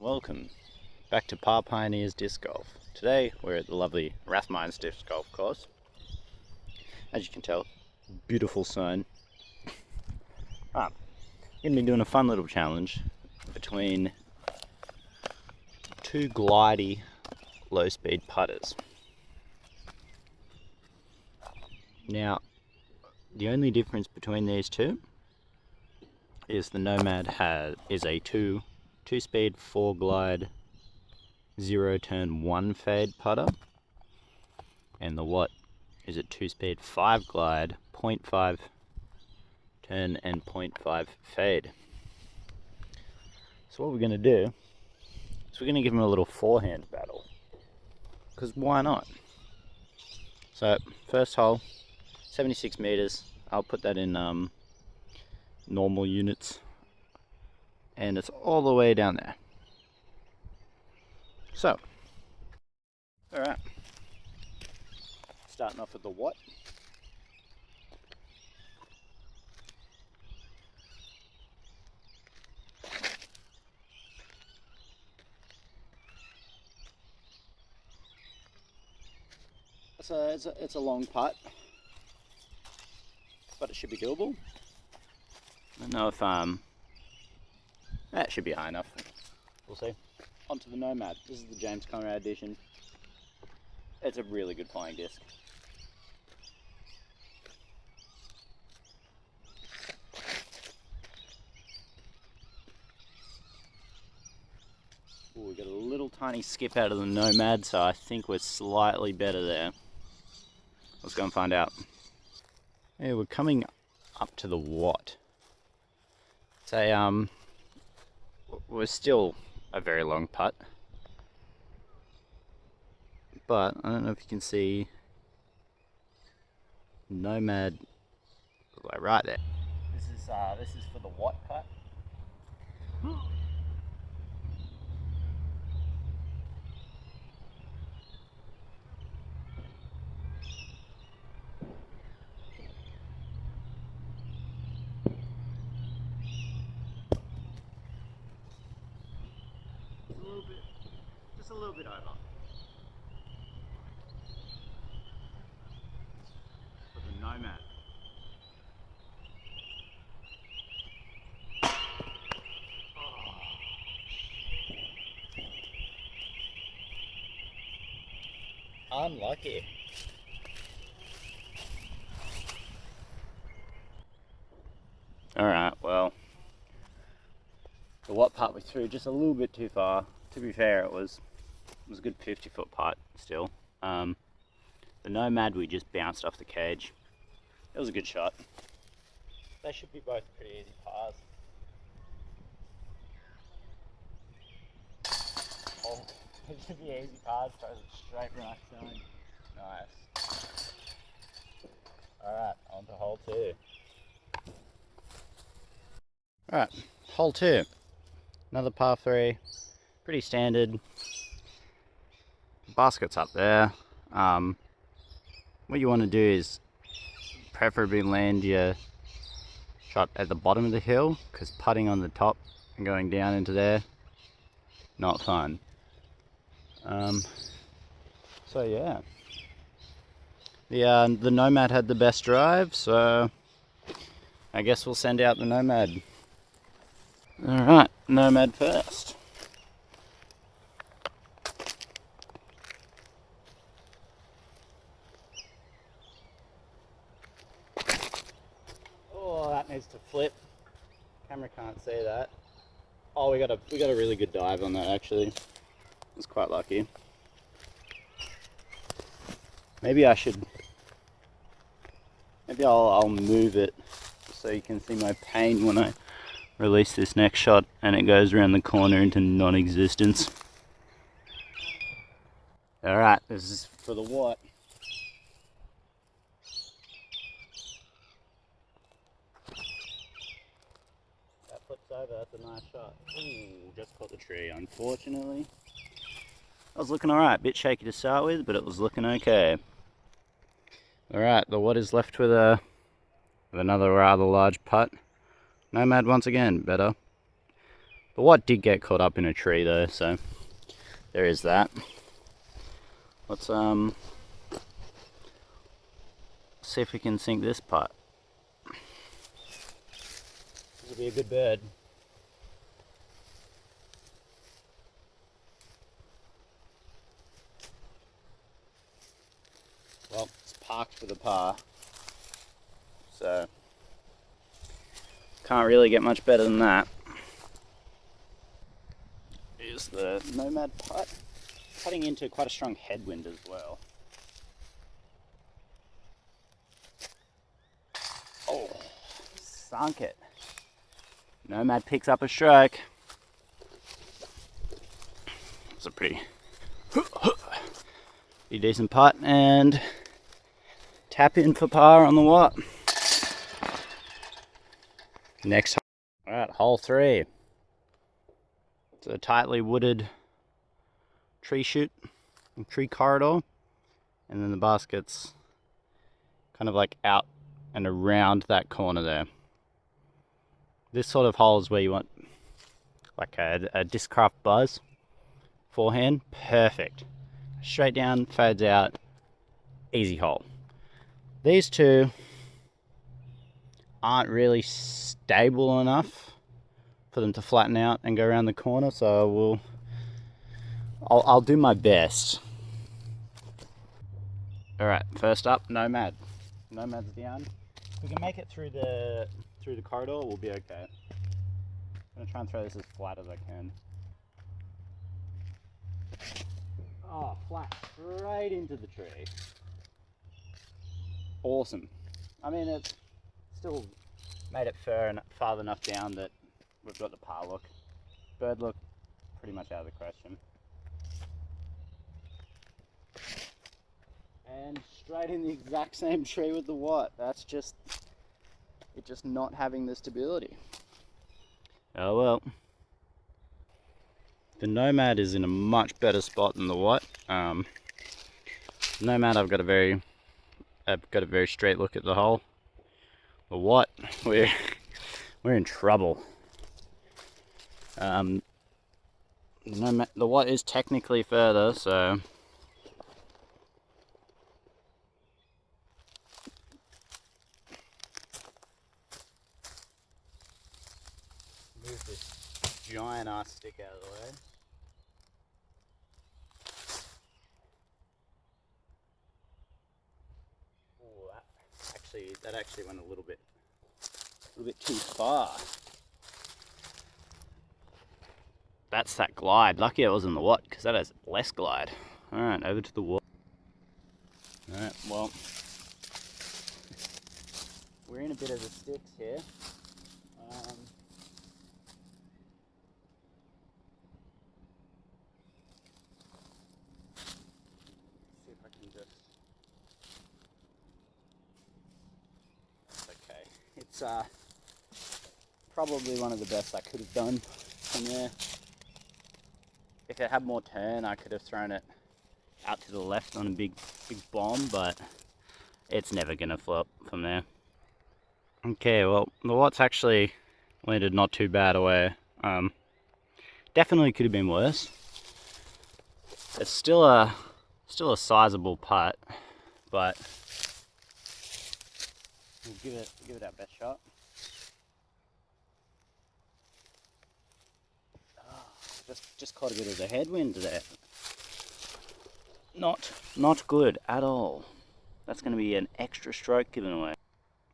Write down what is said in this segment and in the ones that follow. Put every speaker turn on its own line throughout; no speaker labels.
Welcome back to Par Pioneers Disc Golf. Today we're at the lovely Rathmines Disc Golf Course. As you can tell, beautiful sun. I'm going to be doing a fun little challenge between two glidey low speed putters. Now, the only difference between these two is the NOMAD is a two speed 4 glide 0 turn 1 fade putter, and the Watt is a 2 speed 5 glide 0.5 turn and 0.5 fade. So what we're going to do is we're going to give them a little forehand battle, because why not? So first hole, 76 meters. I'll put that in normal units, and it's all the way down there. So, alright, starting off with the Watt. So it's a long putt, but it should be doable. I don't know if that should be high enough. We'll see. Onto the NOMAD. This is the James Conrad edition. It's a really good flying disc. Ooh, we got a little tiny skip out of the NOMAD, so I think we're slightly better there. Let's go and find out. Yeah, we're coming up to the Watt. We're still a very long putt, but I don't know if you can see NOMAD like right there. This is for the Watt putt. Just a little bit over. For the NOMAD. Oh. Unlucky. Alright, well, the Watt putt we threw just a little bit too far. To be fair, it was a good 50-foot putt still. The NOMAD, we just bounced off the cage. It was a good shot. They should be both pretty easy pars. Oh, it should be easy pars, throws it straight right side. Nice. Alright, on to hole 2. Alright, hole 2. Another par 3. Pretty standard. Basket's up there. What you want to do is preferably land your shot at the bottom of the hill, because putting on the top and going down into there, not fun. So yeah, the NOMAD had the best drive, so I guess we'll send out the NOMAD. Alright, NOMAD first. Oh, that needs to flip. Camera can't see that. Oh, we got a really good dive on that actually. I was quite lucky. Maybe I'll move it so you can see my pain when I release this next shot and it goes around the corner into non-existence. Alright, this is for the Watt. That flips over, that's a nice shot. Ooh, just caught the tree, unfortunately. I was looking alright, bit shaky to start with, but it was looking okay. Alright, the Watt is left with another rather large putt. NOMAD once again, better. The Watt did get caught up in a tree though, so there is that. Let's see if we can sink this putt. This will be a good bird. Well, it's parked for the par, so can't really get much better than that. Here's the NOMAD putt, cutting into quite a strong headwind as well. Oh, sunk it. NOMAD picks up a stroke. It's a pretty decent putt, and tap in for par on the Watt. Next, alright, hole 3. It's a tightly wooded tree chute, tree corridor, and then the basket's kind of like out and around that corner there. This sort of hole is where you want like a discraft buzz. Forehand, perfect. Straight down, fades out, easy hole. These two aren't really stable enough for them to flatten out and go around the corner, so I'll do my best. Alright, first up, NOMAD. NOMAD's down. If we can make it through the corridor, we'll be okay. I'm gonna try and throw this as flat as I can. Oh, flat, straight into the tree. Awesome. I mean, it's still made it far enough down that we've got the par look. Bird look, pretty much out of the question. And straight in the exact same tree with the Watt. That's just, it just not having the stability. Oh well. The NOMAD is in a much better spot than the Watt. NOMAD, I've got a very straight look at the hole. The Watt, we're in trouble. The Watt is technically further, so move this giant ass stick out of the way. Oh, that actually went a little bit too far. That's that glide. Lucky it wasn't the Watt, because that has less glide. Alright, over to the Watt. Alright, well, we're in a bit of the sticks here. See if I can just... That's okay. It's probably one of the best I could have done from there. If it had more turn, I could have thrown it out to the left on a big bomb, but it's never gonna flop from there. Okay, well, the Watt's actually landed not too bad away. Definitely could have been worse. It's still a sizable putt, but we'll give it our best shot. Just caught a bit of the headwind there. Not good at all. That's going to be an extra stroke given away.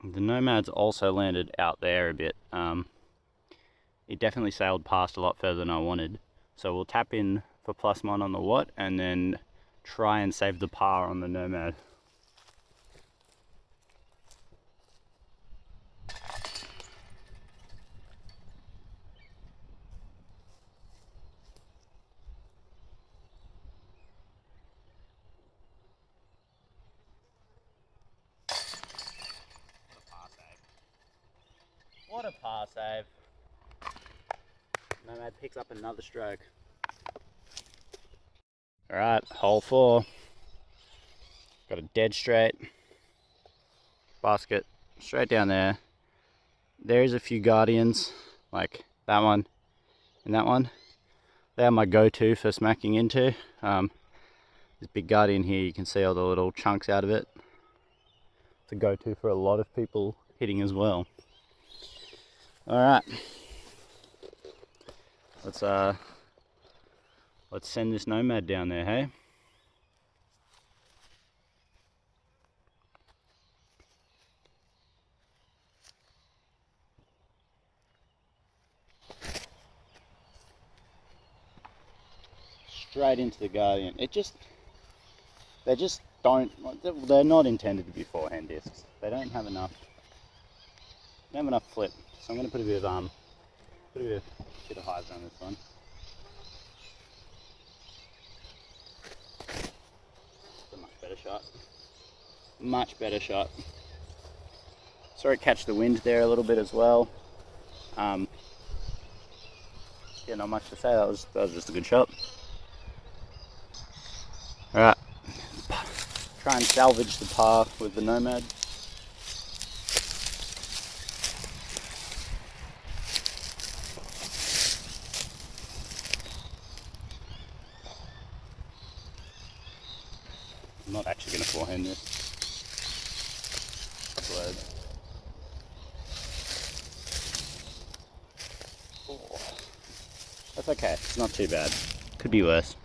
The NOMAD's also landed out there a bit. It definitely sailed past a lot further than I wanted. So we'll tap in for +1 on the Watt and then try and save the par on the NOMAD. What a par save. NOMAD picks up another stroke. Alright, hole 4. Got a dead straight. Basket straight down there. There's a few guardians, like that one in that one. They are my go-to for smacking into. This big guardian here, you can see all the little chunks out of it. It's a go-to for a lot of people hitting as well. Alright, let's send this Nomad down there, hey? Straight into the guardian. They just don't, they're not intended to be forehand discs. They don't have enough flip. So I'm going to put a bit of highs on this one. It's a much better shot. Much better shot. Saw it catch the wind there a little bit as well. Yeah, not much to say. That was just a good shot. All right. Try and salvage the par with the Nomad. I'm not actually going to forehand this. Oh, that's okay, it's not too bad. Could be worse.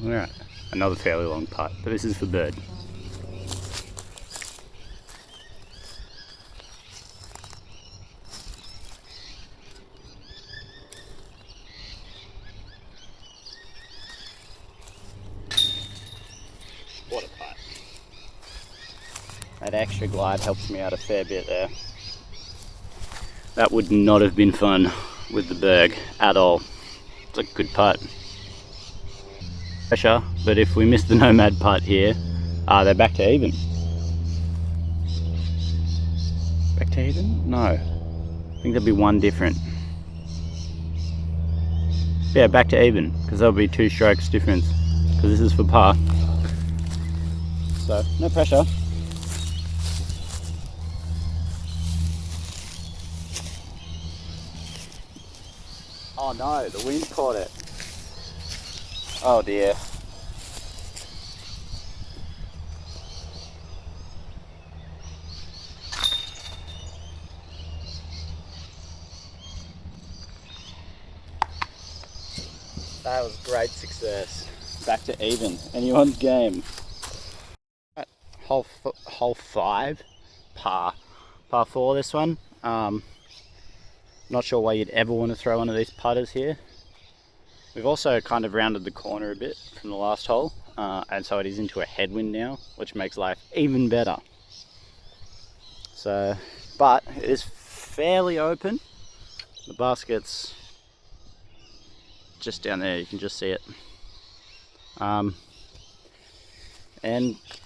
Alright, another fairly long putt, but this is for bird. What a putt. That extra glide helps me out a fair bit there. That would not have been fun with the Berg at all. It's a good putt. Pressure, but if we miss the Nomad putt here, they're back to even. Back to even? No. I think there'll be one different. Yeah, back to even, because there'll be 2 strokes difference, because this is for par. So, no pressure. Oh no, the wind caught it. Oh dear. That was great success. Back to even. Anyone's game. Right, hole 5, par 4 this one. Not sure why you'd ever want to throw one of these putters here. We've also kind of rounded the corner a bit from the last hole, and so it is into a headwind now, which makes life even better. So, but it is fairly open. The basket's just down there, you can just see it. And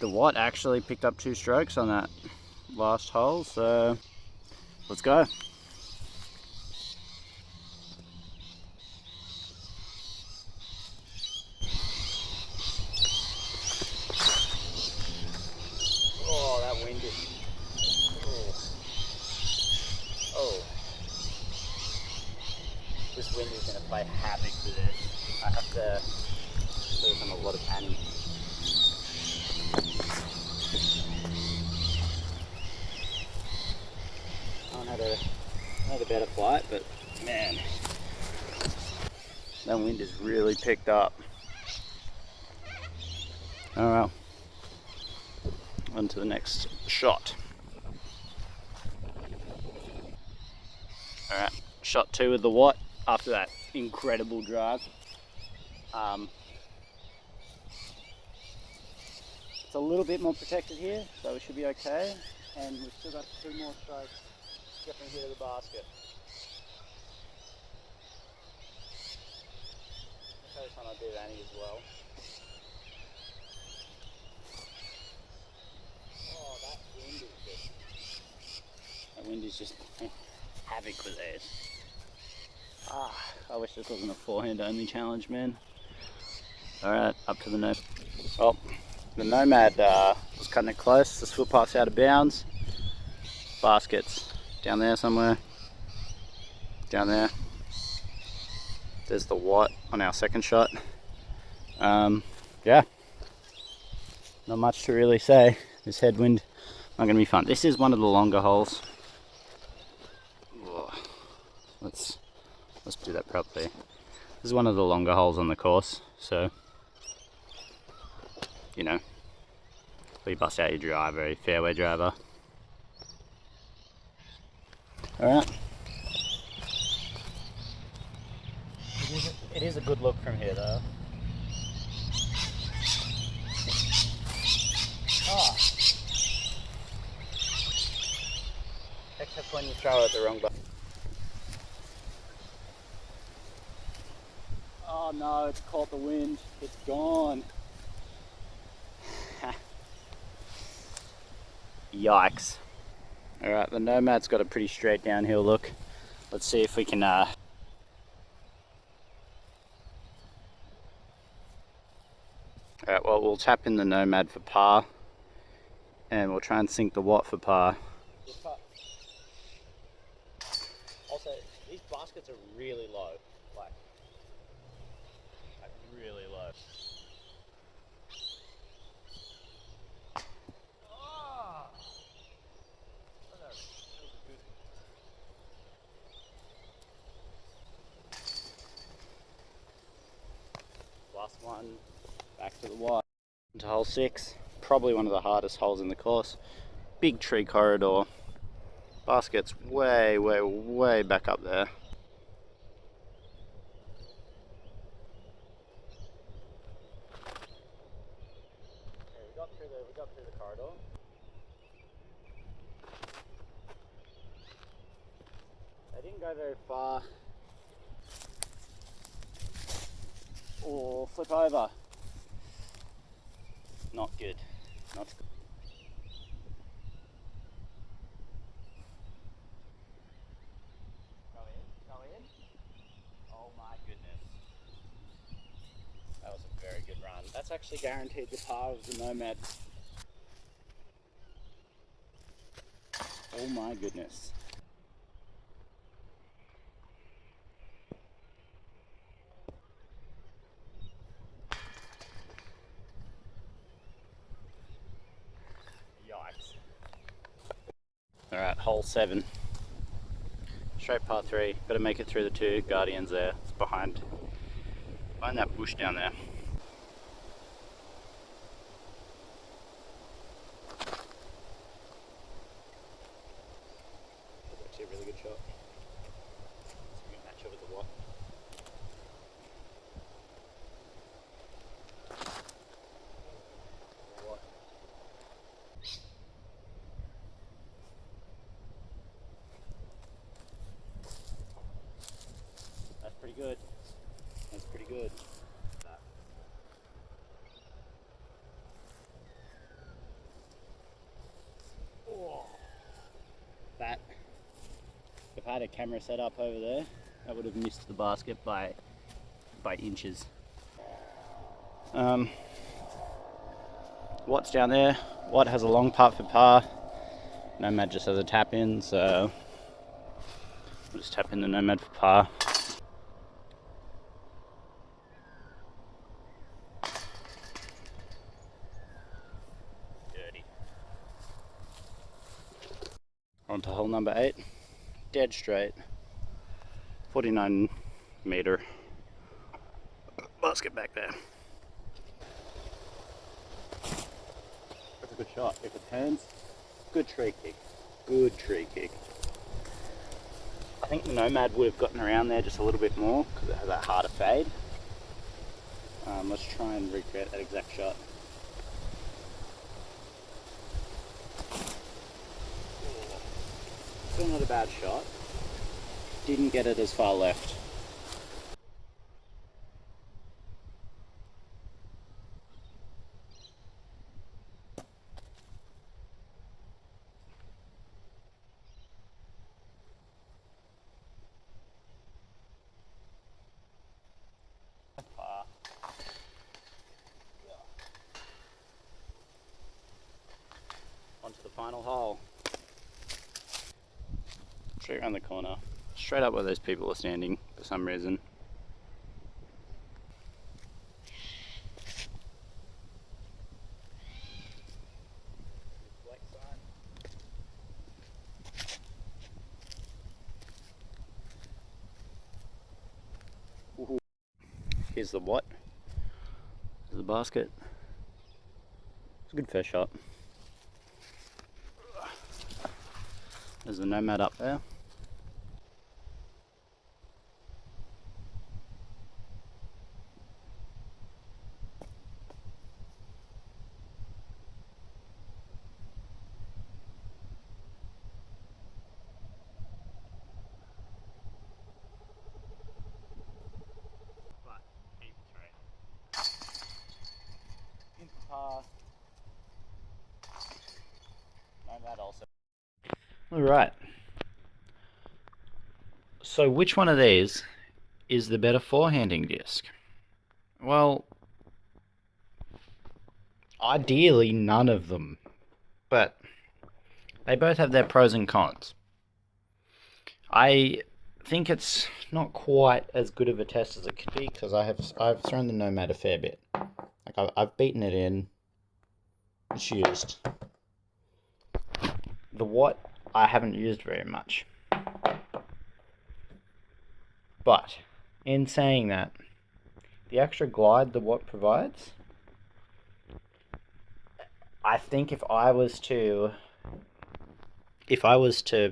the Watt actually picked up 2 strokes on that last hole, so let's go. Oh, that wind is... Oh. This wind is going to play havoc with it. I have to put on a lot of panning. I had a better flight, but man, that wind has really picked up. Oh well. On to the next shot. Alright, shot 2 with the Watt after that incredible drive. It's a little bit more protected here, so we should be okay. And we've still got 2 more strokes to get from here to the basket. I'll show this one I did Annie as well. Oh, that wind is just playing havoc with theirs. I wish this wasn't a forehand only challenge, man. Alright, up to the Nomad. Well, the Nomad was cutting it close. This footpath's out of bounds. Basket's down there somewhere. Down there. There's the white on our second shot. Yeah, not much to really say. This headwind not going to be fun. This is one of the longer holes. Oh, let's do that properly. This is one of the longer holes on the course, so you know, you bust out your driver, your fairway driver. All right. It is a good look from here, though. Oh. Except when you throw it the wrong button. Oh no, it's caught the wind. It's gone. Yikes. Alright, the Nomad's got a pretty straight downhill look. Let's see if we can Alright, well, we'll tap in the Nomad for par, and we'll try and sink the Watt for par. Also, these baskets are really low, like really low. Oh! Last one, back to the Watt. To hole 6, probably one of the hardest holes in the course. Big tree corridor. Basket's way, way, way back up there. Okay, we got through the corridor. They didn't go very far. Or flip over. Not good. Not good. Go in. Oh my goodness. That was a very good run. That's actually guaranteed the par of the Nomad. Oh my goodness. Yikes. Alright, hole 7. Straight par 3. Gotta make it through the 2 Guardians there. It's behind that bush down there. That's actually a really good shot. It's a good match over the Watt. That's pretty good. That's pretty good. Oh, that. If I had a camera set up over there, that would have missed the basket by inches. Watt's down there. Watt has a long putt for par. Nomad just has a tap in, so we'll just tap in the Nomad for par. Dirty. On to hole number 8. Dead straight. 49 meter basket back there. That's a good shot. If it turns, good tree kick. Good tree kick. I think the Nomad would have gotten around there just a little bit more because it has that harder fade. Let's try and recreate that exact shot. Still not a bad shot. Didn't get it as far left. Onto the final hole. Straight around the corner. Straight up where those people are standing for some reason. Here's the what? There's the basket. It's a good first shot. There's the NOMAD up there. NOMAD also. Alright. So which one of these is the better forehanding disc? Well, ideally none of them, but they both have their pros and cons. I think it's not quite as good of a test as it could be because I've thrown the NOMAD a fair bit. Like I've beaten it in. It's used. The what I haven't used very much. But in saying that, the extra glide the what provides, I think if I was to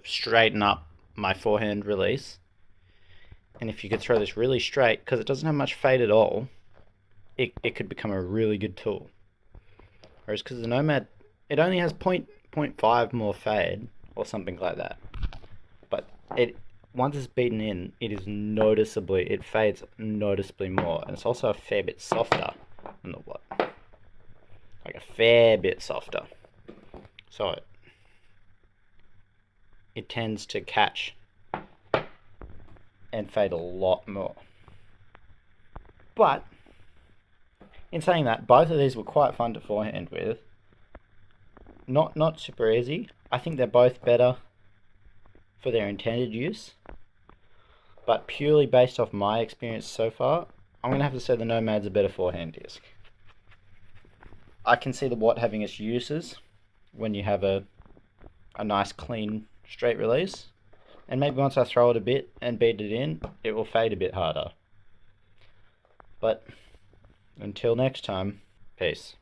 straighten up my forehand release, and if you could throw this really straight, because it doesn't have much fade at all, it could become a really good tool. Whereas because the NOMAD, it only has 0.5 more fade, or something like that. But once it's beaten in, it fades noticeably more, and it's also a fair bit softer than the what. Like a fair bit softer. So it tends to catch and fade a lot more. But in saying that, both of these were quite fun to forehand with. Not super easy. I think they're both better for their intended use. But purely based off my experience so far, I'm going to have to say the NOMAD's a better forehand disc. I can see the what having its uses when you have a nice clean straight release. And maybe once I throw it a bit and beat it in, it will fade a bit harder. But until next time, peace.